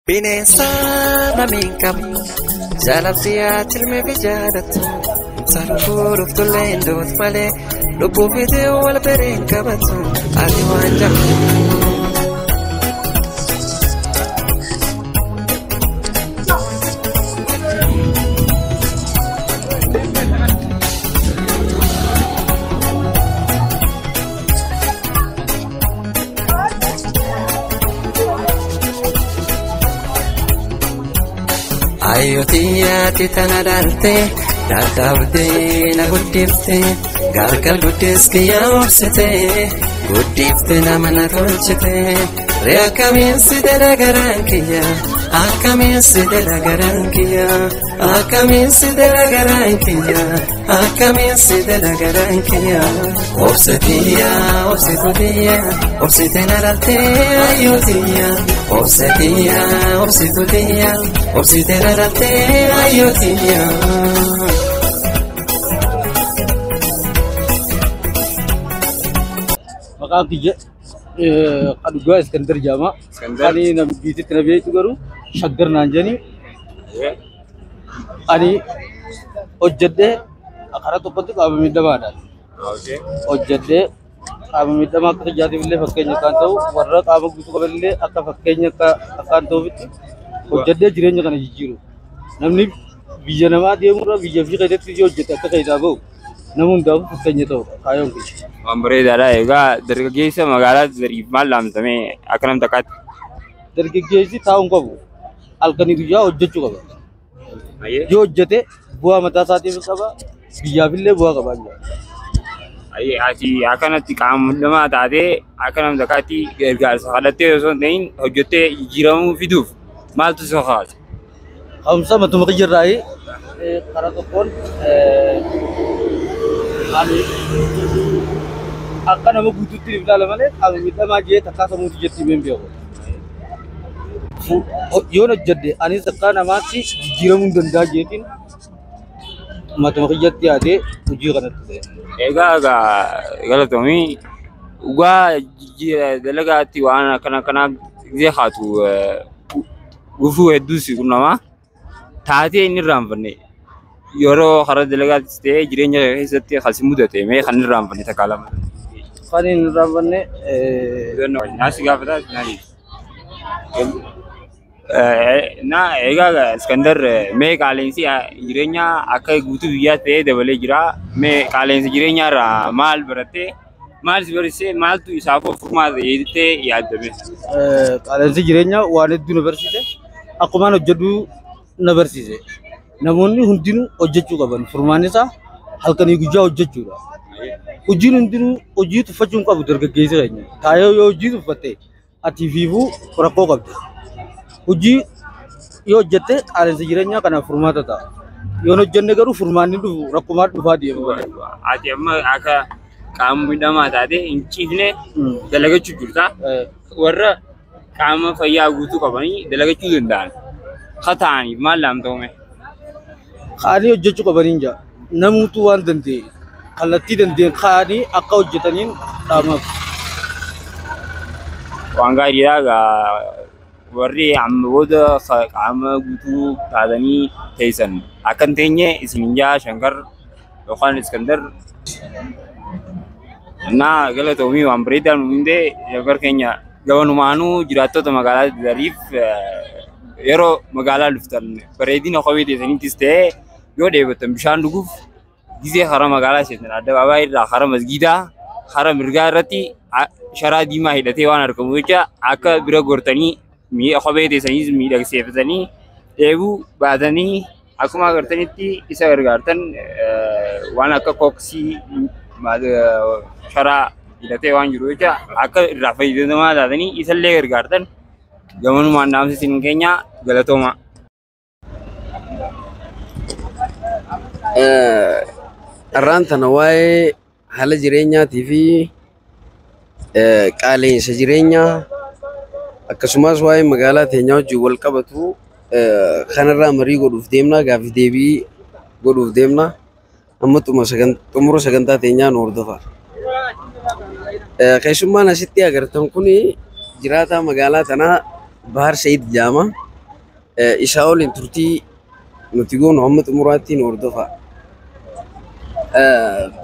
Bineensa namiin qabu jaalabsi tilme bijaadatu sarfuudhuuf tulleen duut malee lubbuu fitee wal bereen qabatu ati waan jabdu. Ayotiya titana dalte, dadabde na guddifte, gargal guddiski yaamsite, guddifte nama na tolchite. Re akkamiinsi dhala garankiya, akkamiinsi dhala garankiya, akkamiinsi dhala garankiya, akkamiinsi dhala garankiya. Obsetiya, obsetutiya, obsite na dalte ayotiya, obsetiya, obsetutiya. Obsite na dalte ayotiya. Maqaan kiyya kan dhugaa Iskandar Jaamaa. Ani namtiitti na beeku garuu shaggar naan jedhani. Ani hojjedhee karaa tokkotti qaama miidhamaadhaan. Hojjedhee qaama miidhamaa akka tajaajila illee fakkeenya kan ta'u warra qaama guutuu qaban illee akka fakkeenya akka ta'utti hojjedhee jireenya kana jijjiiru. Namni biyya namaa deemurra biyya fi keessatti hojjete akka keessaa bahu nama hundaaf fakkeenya ta'u kaayoon kun. Waan bareedaadha. Egaa dargaggeessa magaalaa Zariif maal laamtamee akka nam takkaatti? Dargaggeessi taa'uun qabu halkanii guyyaa hojjechuu qaba. Yoo hojjete bu'aa mataa isaatiif qaba biyyaaf illee bu'aa qaba. Ati akkanatti qaama miidhamaa taatee akka nam takkaatti gargaarsa kadhattee osoo hin ta'in hojjettee jijjiiramuu fiduuf maaltu si kakaasa? Ka'umsa matuma qiyyaarraa karaa tokkoon ani akka nama guutuutti ilaala malee qaama miidhamaa jee takkaa samuuti jetti himeen beeku. Yoon hojjedhe anis akka namaatti jijjiiramuu hin danda'a jeetiin matuma qiyyaatti yaadee hojii kanatti ta'e. Egaa galatoomii dhugaa dalagaatti waan akkanaaf gisee haatu gufuu hedduus quunnamaa taatee inni irraanfanne yeroo karaa dalagaattis ta'ee jireenya keessatti kasi mudate mee kan irraanfanne takkaa lama. Kan inni irraanfanne naasi gaafataa naani. Egaa Iskandar mee qaaleensi jireenya akka guutuu biyyaa ta'ee dabalee jira. Mee qaaleensi jireenyaarraa maal barattee maal si barsiisee maaltu isaaf furmaata jettee yaaddame? Qaaleensi jireenyaa waan hedduu na barsiise. Akkumaan hojjedhu na barsiise. Namoonni hundinuu hojjechuu qaban. Furmaan isaa halkanii guyyaa hojjechuudha. Hojiin hundinuu hojii tuffachuu hin qabu dargaggeessi keenya. Taayoo yoo hojii tuffatte ati fiifuu rakkoo qabda. Hojii yoo hojjette qaaleensa jireenyaa kanaaf furmaata ta'a. Yoo hojjenne garuu furmaanni dhufu rakkumaan dhufaa deemu. Ati amma akka qaama miidhamaa taatee hin ciifne dalagachuu jirta. Warra qaama fayyaa guutuu qabanii dalagachuu danda'an haa ta'aniif maal laamta'ume? Kaanii hojjechuu qabaniin jira. Namuutu waan danda'e kallattii danda'een kaanii akka hojjetaniin dhaamaaf. Waan gaariidha. Warri amma booda qaama guutuu taatanii teessan akka hin teenye isin jaa Shankar yookaan Iskandar. Naa galatoomii waan bareedaan hundee Shankar keenya gabanumaanuu jiraattota magaalaa Zariif yeroo magaalaa dhuftan bareedina kophee teessaniittis ta'ee yoo dheebottan bishaan dhuguuf gisee karaa magaalaa seentan addabaabaayii irraa karaa masgiidaa karaa mirgaa irratti sharaa diimaa hidhatee waan argamu jecha akka bira gortanii kophee teessaniis miidhagseeffatanii dheebuu baatanii akkuma agartanitti isa gargaartan waan akka kooksii sharaa hidhatee waan jiru jecha akka irraa fayyadamaa taatanii isallee gargaartan gamanumaan dhaamsisin keenya galatooma. Irraan tana waa'ee haala jireenyaatii fi qaaleensa jireenyaa akkasumas waa'ee magaalaa teenyaa wajjin wal qabatu kanarraa marii godhuuf deemna gaaffii deebii godhuuf deemna amma xumura sagantaa teenyaa nu hordofa. Keessummaan asitti agartan kun jiraataa magaalaa tanaa Bahar Said jedhama. إشاول إنترتي نتيجون هم تمراتين وردفا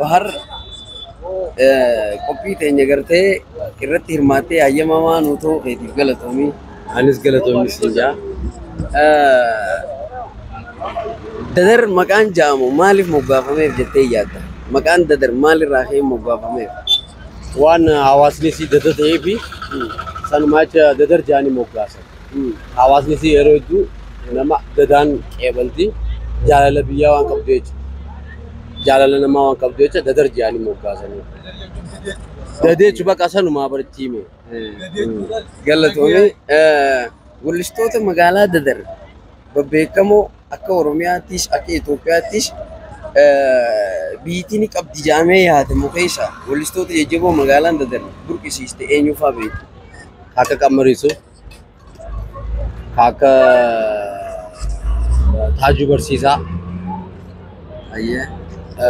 بحر kopi teh nyagerteh kirat hirmate ayam mama nuto keti galatomi anis galatomi sinja dadar makan jamu malif mogafame jete yata makan dadar malir rahe mogafame wan awasni si dadar tebi san macha dadar jani mogasa awasni si erodu nama dadan kebalti jalala biya wan kabdech jalala nama wan kabdech dadar jani mogasa ni dade chuba kasan ma barchi me galatomi gulistota magala dadar babekamo akka oromiyaatis akka itoophiyaattis biitini qabdi jaamee yaate mukeessa gulistota jajjaboo magaalaan dadar burqisiiste eenyufaa beeku akka qamarisu akka taaju barsiisa ayya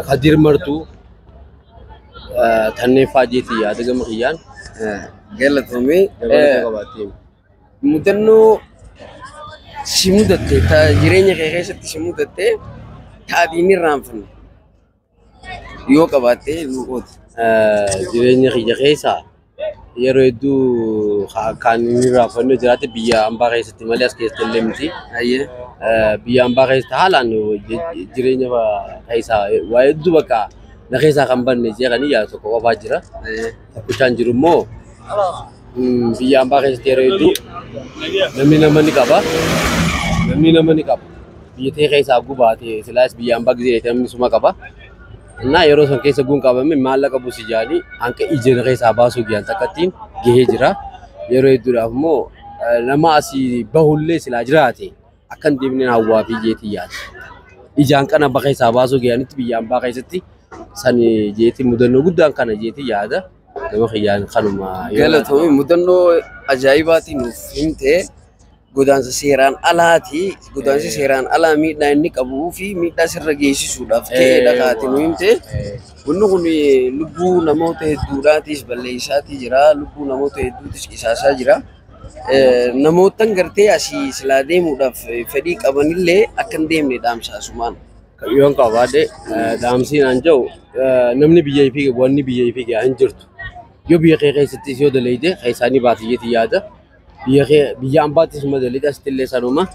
khadir martu tanne faajeti yaade gama khiyaan galatomi qabaatee mudannoo simudatte ta jireenya kee keessatti simudatte taabiin irraanfanne yoo qabaatte luqooti jireenya kiyya keessa yeroo hedduu kan inni raafannu jiraate biyya ambaa keessatti malee as keessatti illee miti. Biyya ambaa keessatti haalaan jireenya keessa waa hedduu bakka na keessaa kan banne jeeqanii yaa tokko qofaa jira. Tokkichaan jiru immoo biyya ambaa keessatti yeroo hedduu namni nama ni qaba. Biyya ta'e keessaa gubaate silaas biyya ambaa gisee namni suma qaba. Nah yeroo san keessa gun qabame maallaqa busi jaani hanqa ijeen keessaa baasuu giyaan takkattiin gahee jira. Yeroo hedduudhaaf immoo nama asii bahullee silaa jiraate akkan deemneen hawwaa fi jeetii yaada. Ijaan kana bakka isaa baasuu giyaanitti biyya ambaa keessatti san jeetii mudannoo guddaan kana jeetii yaada. Gama kiyyaan kanuma galatoomii mudannoo ajaa'ibaatiin nuuf himtee godaansa seeraan alaati. Godaansi seeraan alaa miidhaa inni qabuu fi miidhaa sirra geessisuudhaaf ta'edha kaati nu himte. Bunni kun lubbuu namoota hedduudhaatis balleessaatii jira. Lubbuu namoota hedduutis qisaasaa jira. Namootan gartee asii silaa deemuudhaaf fedhii qabanillee akka hin deemne dhaamsaasumaan. Yoon qabaadhe dhaamsiin an jedhu namni biyya ifii wanni biyya ifii hin jirtu. Yoo biyya kee keessattis yoo dalaydee keessaanii baatiyyeetii yaada. Biyya ambaattis madalite asittillee sanuma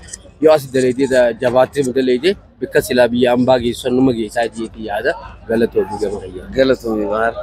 yoo as dalaydee jabaattis madalite bakka silaa biyya ambaa geessu sanuma geessaa jeetii yaada. Galatoomii gama kiyyaa. Galatoomii baar.